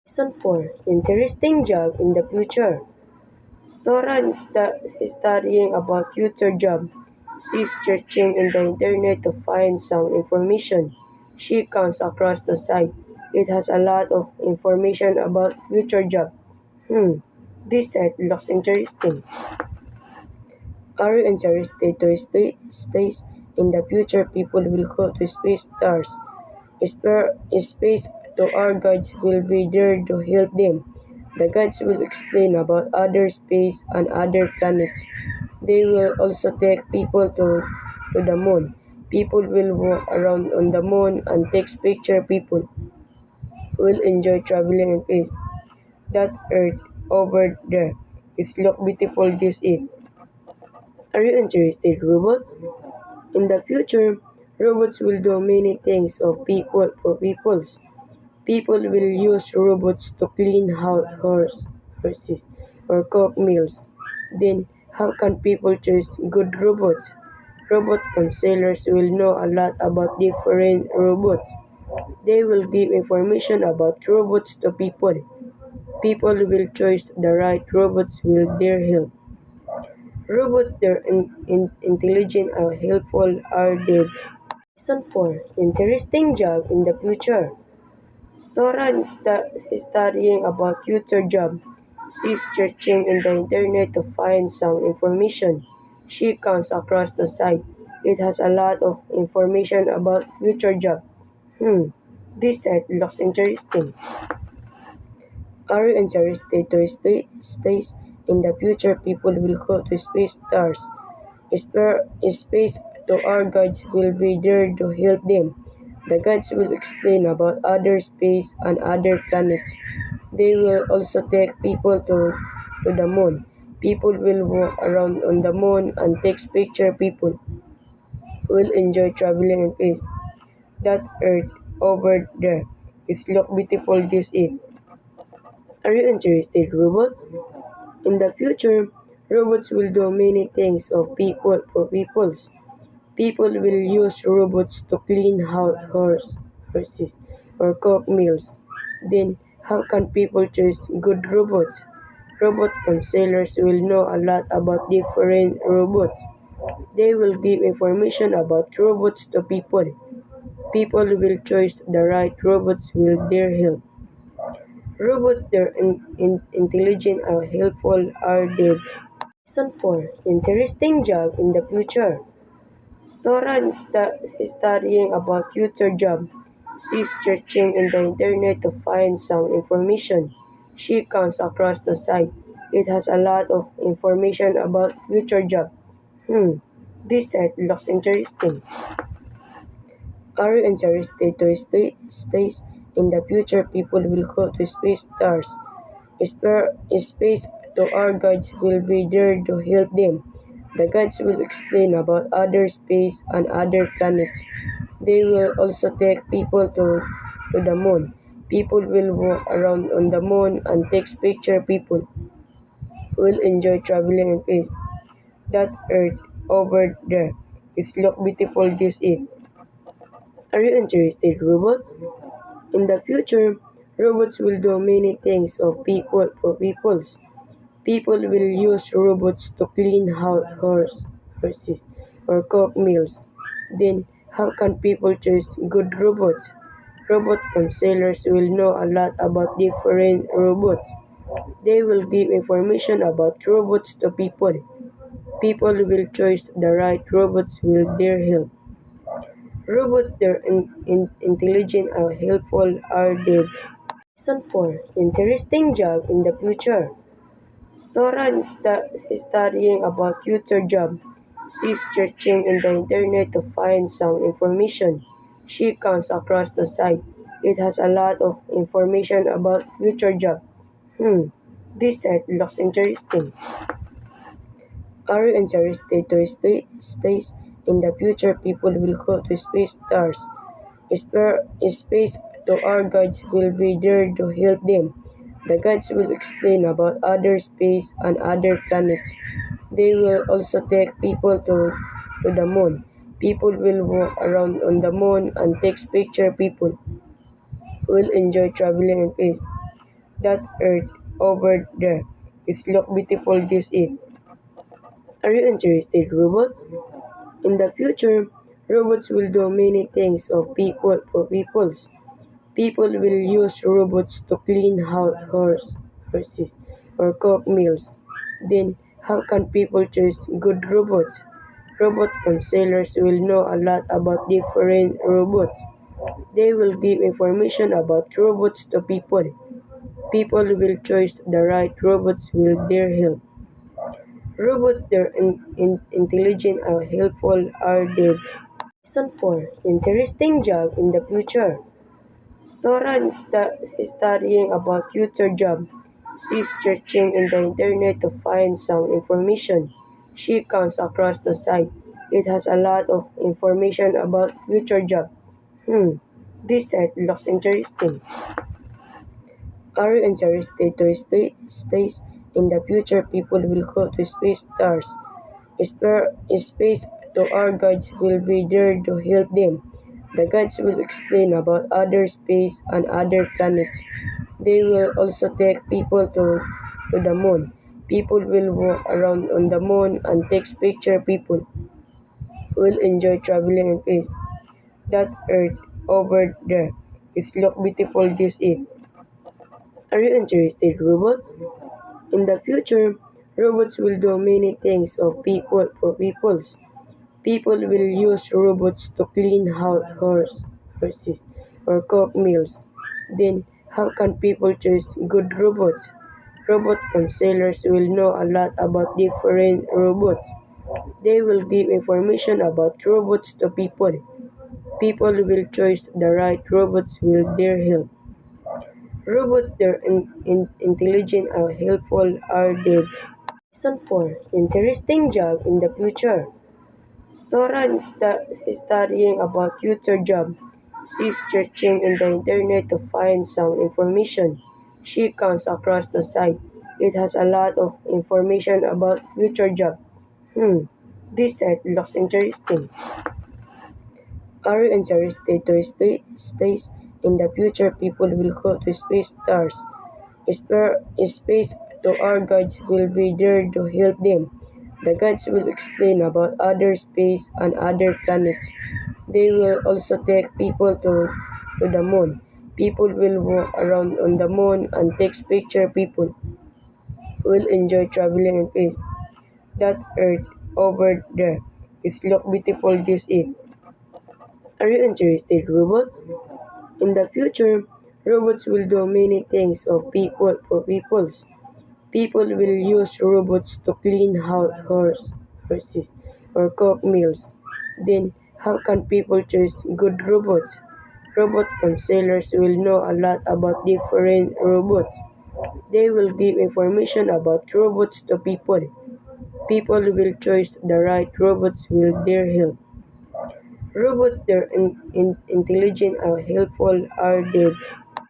Lesson 4. Interesting job in the future. Sora is studying about future job. She's searching in the internet to find some information. She comes across the site. It has a lot of information about future job. This site looks interesting. Are you interested to space? In the future, people will go to space stars. Space tour guides will be there to help them. The guides will explain about other space and other planets. They will also take people to the moon. People will walk around on the moon and take pictures. People will enjoy traveling in space. That's Earth over there. It's look beautiful, this it. Are you interested, robots? In the future, robots will do many things of people for peoples. People will use robots to clean horses or cook meals. Then, how can people choose good robots? Robot counselors will know a lot about different robots. They will give information about robots to people. People will choose the right robots with their help. Robots that are intelligent and helpful are dead. Lesson 4. Interesting job in the future. Sora is studying about future job. She's searching in the internet to find some information. She comes across the site. It has a lot of information about future job. This site looks interesting. Are you interested to space? In the future, people will go to space stars. Space tour guides will be there to help them. The guides will explain about other space and other planets. They will also take people to the moon. People will walk around on the moon and take pictures. People will enjoy traveling in space. That's Earth over there. It's look beautiful, this it. Are you interested, robots? In the future, robots will do many things of people for peoples. People will use robots to clean horses or cook meals. Then, how can people choose good robots? Robot counselors will know a lot about different robots. They will give information about robots to people. People will choose the right robots with their help. Robots that are intelligent and helpful are dead. Lesson 4. Interesting job in the future. Sora is studying about future job. She's searching in the internet to find some information. She comes across the site. It has a lot of information about future job. This site looks interesting. Are you interested to space? In the future, people will go to space stars. Space tour guides will be there to help them. The guides will explain about other space and other planets. They will also take people to the moon. People will walk around on the moon and take pictures. People will enjoy traveling in space. Are you interested, robots? In the future, people will go to space stars. Space tour guides will be there to help them. The guides will explain about other space and other planets. They will also take people to the moon. People will walk around on the moon and take pictures. People will enjoy traveling in space. That's Earth over there. It's look beautiful, this it. Are you interested, robots? In the future, robots will do many things of people for peoples. People will use robots to clean horses or cook meals. Then, how can people choose good robots? Robot counselors will know a lot about different robots. They will give information about robots to people. People will choose the right robots with their help. Robots that are intelligent and helpful are dead. Lesson 4. Interesting job in the future. Sora is studying about future job. She's searching in the internet to find some information. She comes across the site. It has a lot of information about future job. This site looks interesting. Are you interested to space? In the future, people will go to space stars. Space tour guides will be there to help them. The guides will explain about other space and other planets. They will also take people to the moon. People will walk around on the moon and take pictures. People will enjoy traveling in space. That's Earth over there. It's look beautiful this it. Are you interested, robots? In the future, robots will do many things of people for peoples. People will use robots to clean horses or cook meals. Then, how can people choose good robots? Robot counselors will know a lot about different robots. They will give information about robots to people. People will choose the right robots with their help. Robots that are intelligent and helpful are dead. Lesson 4. Interesting job in the future. Sora is studying about future job. She's searching in the internet to find some information. She comes across the site. It has a lot of information about future job. This site looks interesting. Are you interested to space? In the future, people will go to space stars. Space to our guides will be there to help them. The guides will explain about other space and other planets. They will also take people to the moon. People will walk around on the moon and take picture. People will enjoy traveling in space. That's Earth over there. It's look beautiful this it. Are you interested, robots? In the future, robots will do many things of people for peoples. People will use robots to clean horses or cook meals. Then, how can people choose good robots? Robot counselors will know a lot about different robots. They will give information about robots to people. People will choose the right robots with their help. Robots that are intelligent and helpful are dead. Lesson 4. Interesting job in the future. Sora is studying about future job. She's searching in the internet to find some information. She comes across the site. It has a lot of information about future job. This site looks interesting. Are you interested to space? In the future, people will go to space stars. Space to our guides will be there to help them. The guides will explain about other space and other planets. They will also take people to the moon. People will walk around on the moon and take picture. People will enjoy traveling in space. That's Earth over there. It's look beautiful this it. Are you interested, robots? In the future, robots will do many things of people for peoples. People will use robots to clean horses or cook meals. Then, how can people choose good robots? Robot counselors will know a lot about different robots. They will give information about robots to people. People will choose the right robots with their help. Robots that are intelligent and helpful are dead.